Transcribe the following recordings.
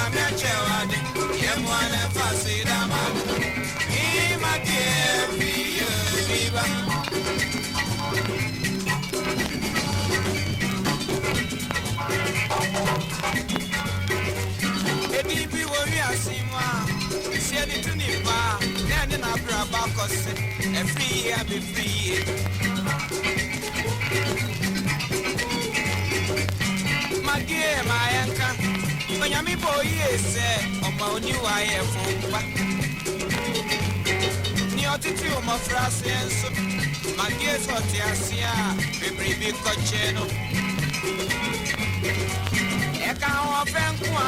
Unyamia chewadi, yemwana fasidama. Ima kievi yubiba. Edibi wori asimwa, siedi tunipa, nene na braba kose, every year be free. Magie mayenka, Onyami boye se, Oma oni waye fumba. Ni otiti uma frase enso, Magie soti asia, Bibi kocheno. Eka wafenkwa,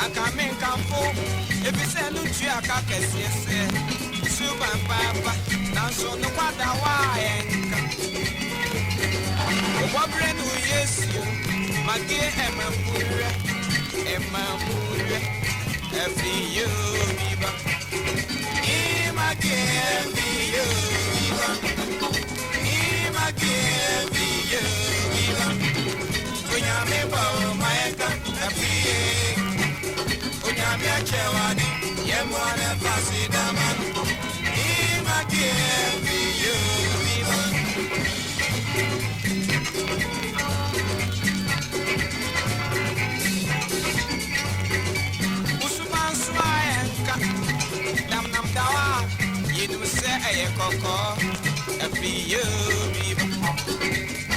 Akamin kampo, Ebise nuchi akakesiese, Suban papa, Nanso no kwada wayenka. Wabrenu yesu, Magie emapure, every you biba. Magie you biba. Magie you biba. Unyame ba maeka, every Unyame chewani, yemwana fasidama. Magie you biba. You say a coco, every you be.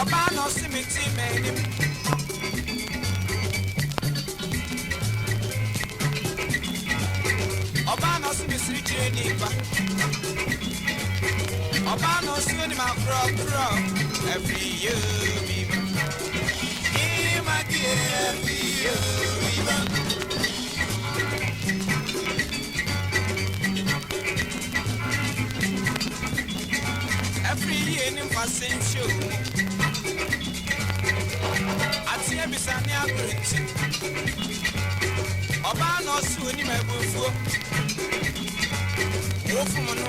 Obano simiti made. Obano simiti training. Obano cinema crop, every you be. Every year in passing show, I see every Sunday agreement. Obano soon in my booth. Wolfman,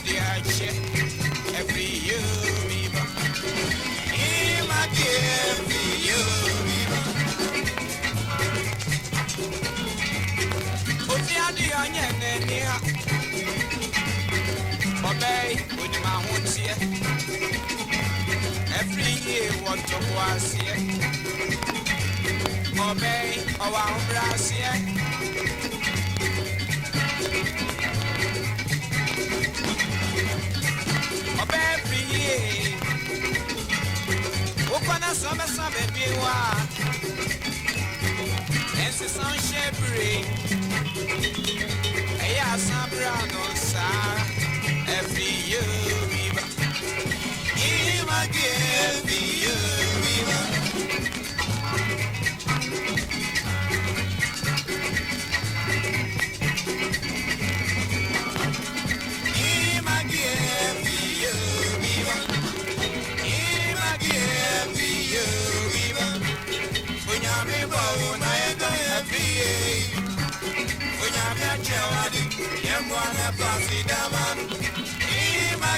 the archer. Every year, my dear, you. Otiadi onion near Obey with my own here. Every year, what to was here. Obey our brass here. Obey every year. Open a summer baby. And the sunshine break. Sabrano Sara, every you viva. Ima give you viva. Ima give you viva. Ima give you viva. Unyami bo na ega every year. Unyami chewadi. Yemwana fasidama. Ima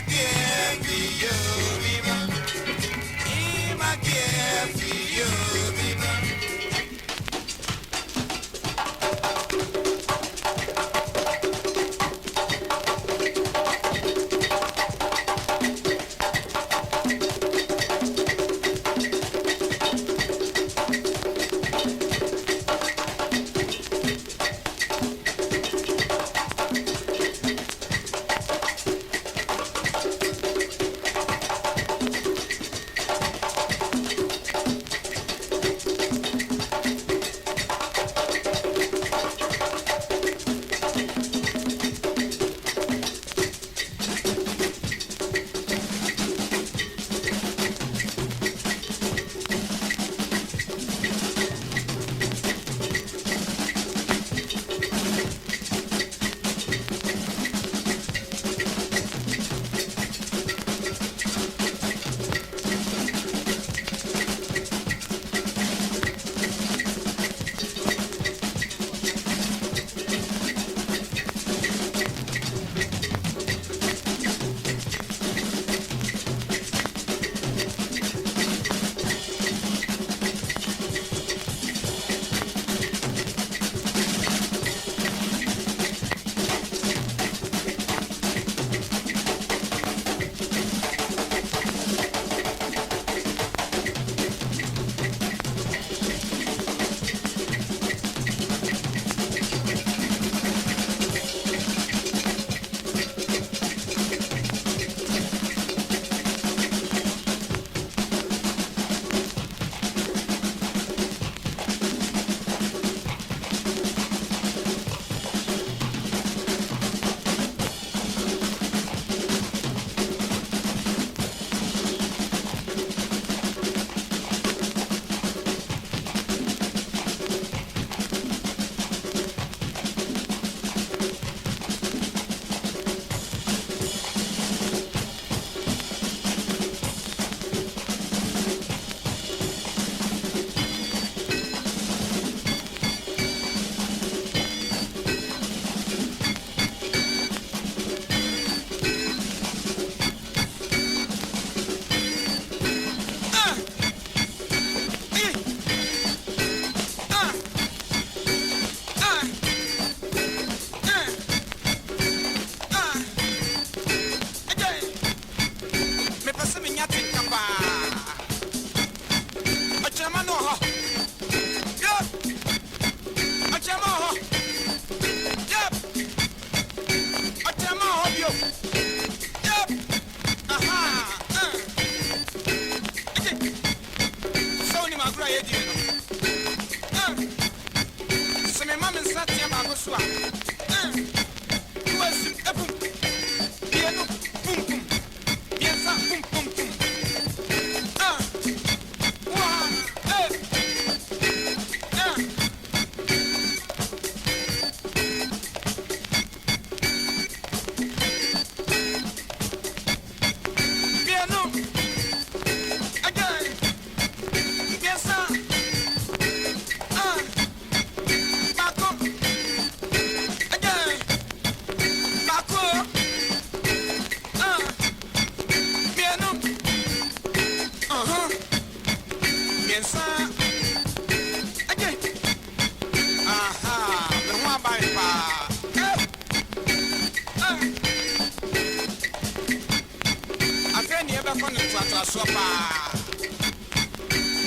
sopa.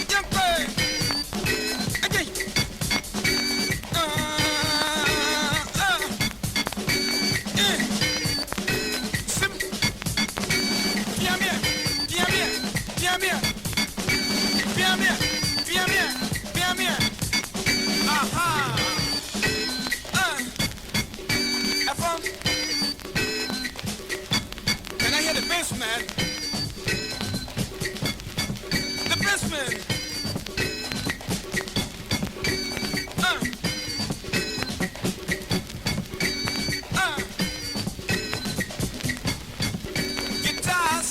Jumpe. Again. Sim. Bien. Aha. FM. Can I hear the bass, man? The bass, man. Guitars.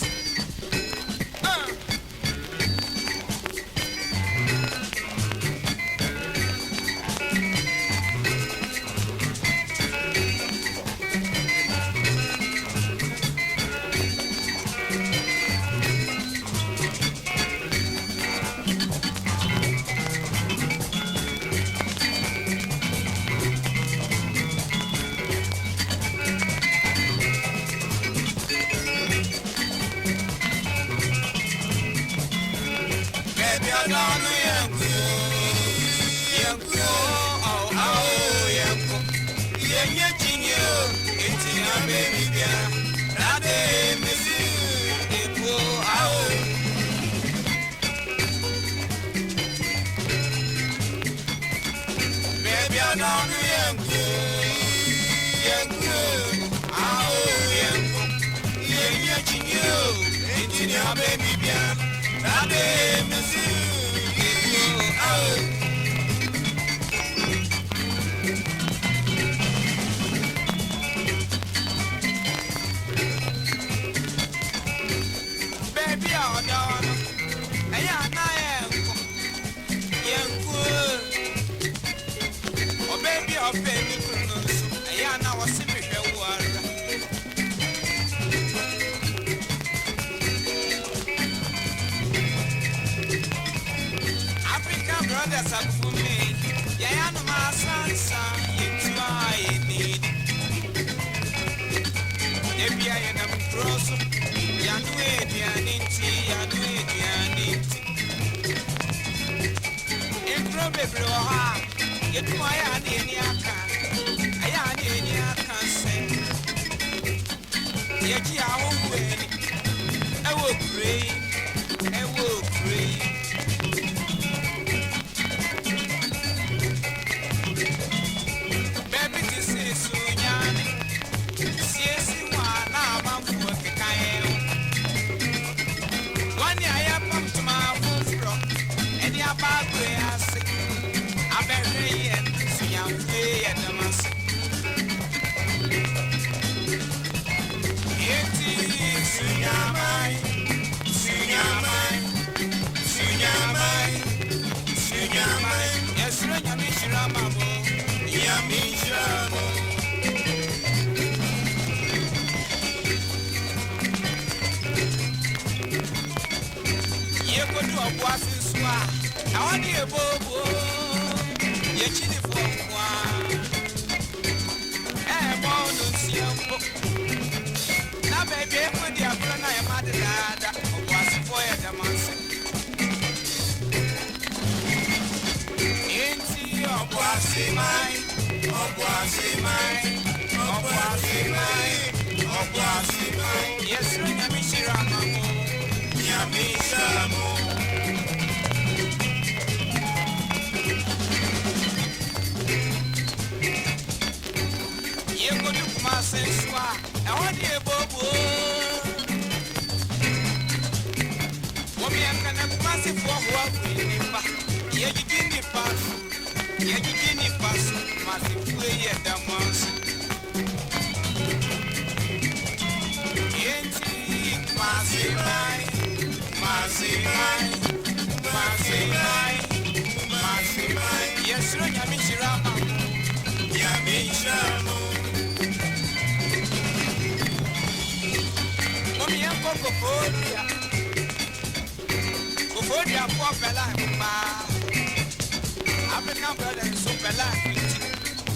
African brothers so bella.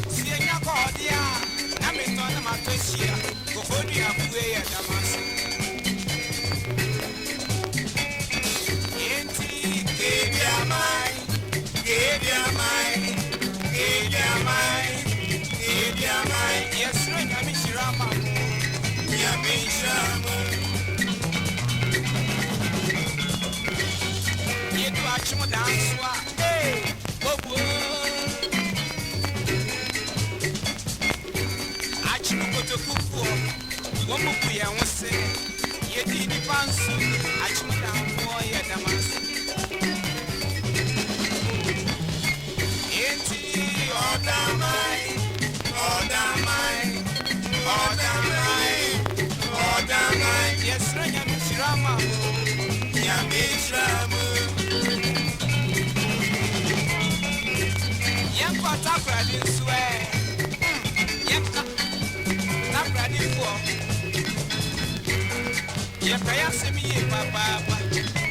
See a cordia, Namiton, Matosia, Gofodia, Puya, Damas. You do a chum dance, hey, Bobo. I chum go to Kuku, Womuku, I was saying, you did the pants, I chum down for your damas. Ain't he all down mine, all down mine, all down mine, all down mine, yes, Rama, Yamitrama. Tapradin swear, Tapradin for Yapaya Semi, Papa.